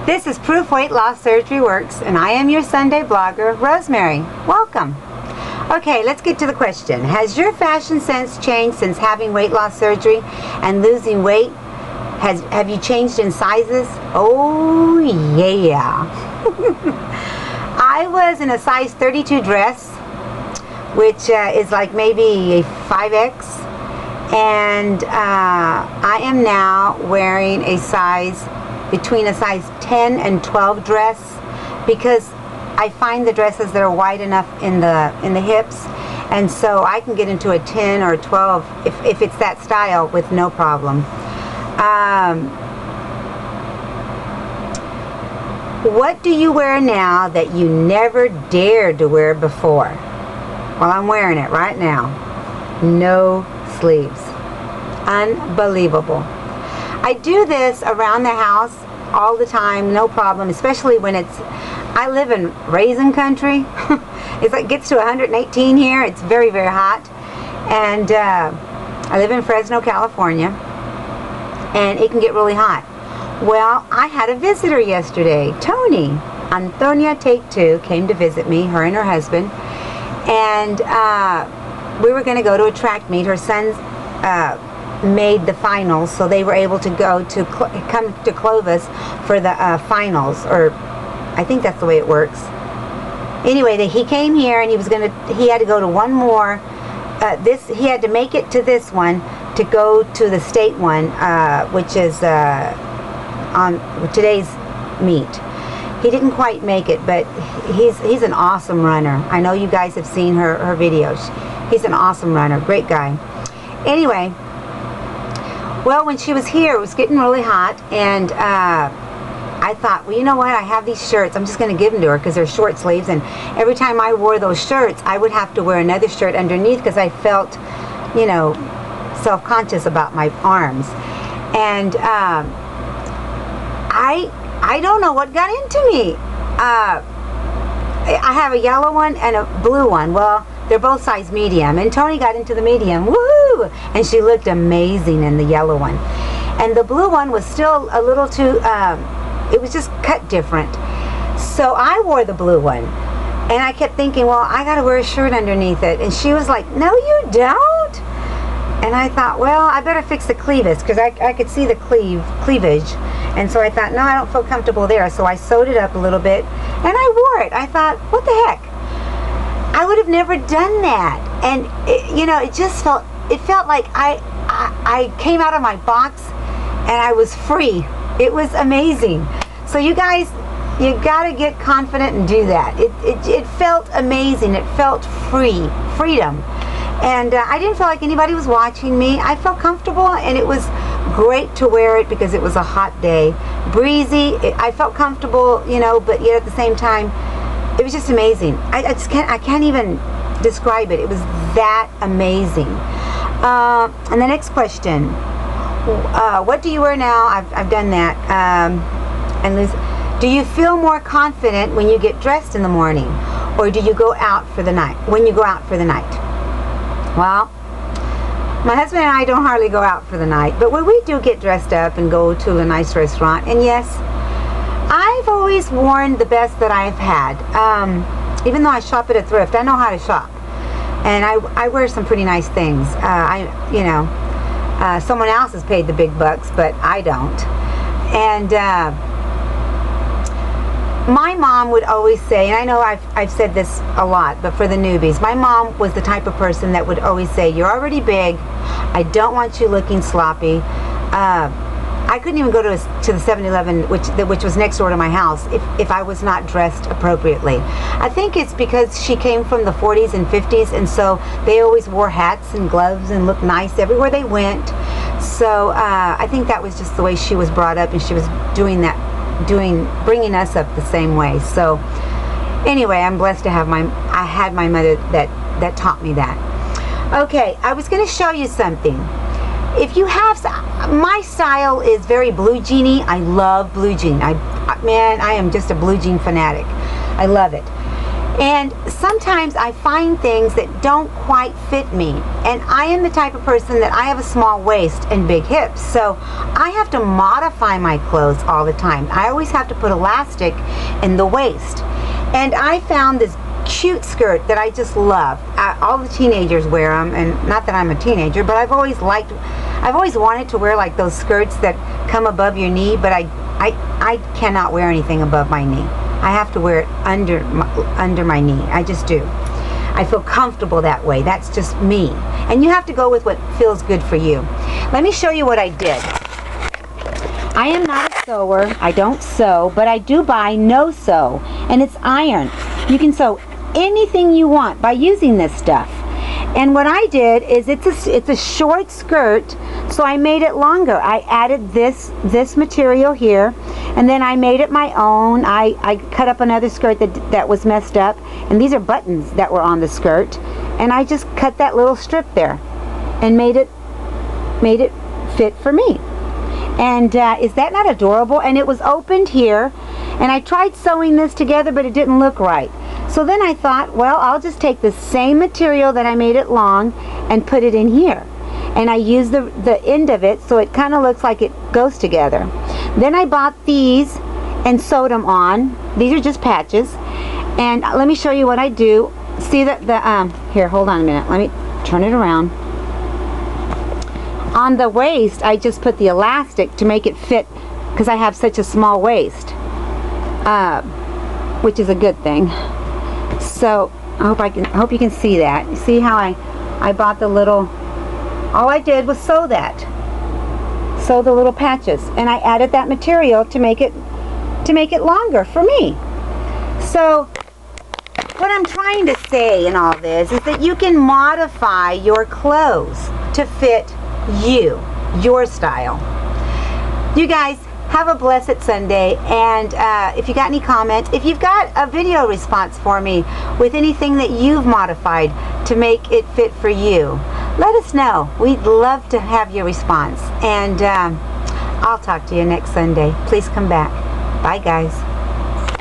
This is Proof Weight Loss Surgery Works, and I am your Sunday blogger, Rosemary. Welcome. Okay, let's get to the question. Has your fashion sense changed since having weight loss surgery and losing weight? Have you changed in sizes? Oh, yeah. I was in a size 32 dress, which is like maybe a 5X. And I am now wearing a size between a size 10 and 12 dress, because I find the dresses that are wide enough in the hips, and so I can get into a 10 or a 12 if it's that style with no problem. What do you wear now that you never dared to wear before? Well, I'm wearing it right now. No sleeves. Unbelievable. I do this around the house all the time, no problem, especially when I live in raisin country. It gets to 118 here. It's very, very hot. And I live in Fresno, California, and it can get really hot. Well, I had a visitor yesterday, Tony. Antonia Take Two came to visit me, her and her husband, and we were going to go to a track meet. Her son's made the finals, so they were able to go to come to Clovis for the finals, or I think that's the way it works. Anyway, he came here, and he had to go to one more. He had to make it to this one to go to the state one, which is on today's meet. He didn't quite make it, but he's an awesome runner. I know you guys have seen her videos. He's an awesome runner, great guy. Anyway, well, when she was here, it was getting really hot, and I thought, well, you know what, I have these shirts, I'm just going to give them to her because they're short sleeves, and every time I wore those shirts, I would have to wear another shirt underneath because I felt, you know, self-conscious about my arms. And I don't know what got into me. I have a yellow one and a blue one. Well, they're both size medium, and Tony got into the medium. Woohoo! And she looked amazing in the yellow one. And the blue one was still a little too, it was just cut different. So I wore the blue one, and I kept thinking, well, I gotta wear a shirt underneath it. And she was like, no, you don't. And I thought, well, I better fix the cleavage, because I could see the cleavage. And so I thought, no, I don't feel comfortable there. So I sewed it up a little bit, and I wore it. I thought, what the heck? I would have never done that. And you know, it felt like I came out of my box and I was free. It was amazing. So you guys, you gotta get confident and do that. It felt amazing. It felt freedom. And I didn't feel like anybody was watching me. I felt comfortable, and it was great to wear it because it was a hot day. Breezy, I felt comfortable, you know, but yet at the same time, it was just amazing. I can't even describe it. It was that amazing. And the next question, what do you wear now? I've done that. And Liz, do you feel more confident when you get dressed in the morning, or do you go out for the night? When you go out for the night? Well, my husband and I don't hardly go out for the night, but when we do get dressed up and go to a nice restaurant, and yes, I've always worn the best that I've had. Even though I shop at a thrift, I know how to shop, and I wear some pretty nice things. Someone else has paid the big bucks, but I don't. And my mom would always say, and I know I've said this a lot, but for the newbies, my mom was the type of person that would always say, you're already big, I don't want you looking sloppy. I couldn't even go to the 7-Eleven, which was next door to my house, if I was not dressed appropriately. I think it's because she came from the 40s and 50s, and so they always wore hats and gloves and looked nice everywhere they went. So I think that was just the way she was brought up, and she was bringing us up the same way. So anyway, I'm blessed to have I had my mother that taught me that. Okay, I was going to show you something. If you have, my style is very blue jeany. I love blue jean. Man, I am just a blue jean fanatic. I love it. And sometimes I find things that don't quite fit me. And I am the type of person that I have a small waist and big hips. So I have to modify my clothes all the time. I always have to put elastic in the waist. And I found this cute skirt that I just love. All the teenagers wear them, and not that I'm a teenager, but I've always wanted to wear like those skirts that come above your knee, but I cannot wear anything above my knee. I have to wear it under my knee. I just do. I feel comfortable that way. That's just me. And you have to go with what feels good for you. Let me show you what I did. I am not a sewer. I don't sew, but I do buy no sew, and it's iron. You can sew anything you want by using this stuff. And what I did is it's a short skirt, so I made it longer. I added this material here, and then I made it my own. I cut up another skirt that was messed up, and these are buttons that were on the skirt, and I just cut that little strip there and made it fit for me. And is that not adorable? And it was opened here, and I tried sewing this together, but it didn't look right. So then I thought, well, I'll just take the same material that I made it long and put it in here. And I used the end of it so it kind of looks like it goes together. Then I bought these and sewed them on. These are just patches. And let me show you what I do. See here, hold on a minute. Let me turn it around. On the waist, I just put the elastic to make it fit because I have such a small waist, which is a good thing. So I hope you can see that. You see how I bought the little. All I did was sew the little patches, and I added that material to make it longer for me. So what I'm trying to say in all this is that you can modify your clothes to fit you, your style. You guys have a blessed Sunday, and if you got any comments, if you've got a video response for me with anything that you've modified to make it fit for you, let us know. We'd love to have your response, and I'll talk to you next Sunday. Please come back. Bye guys.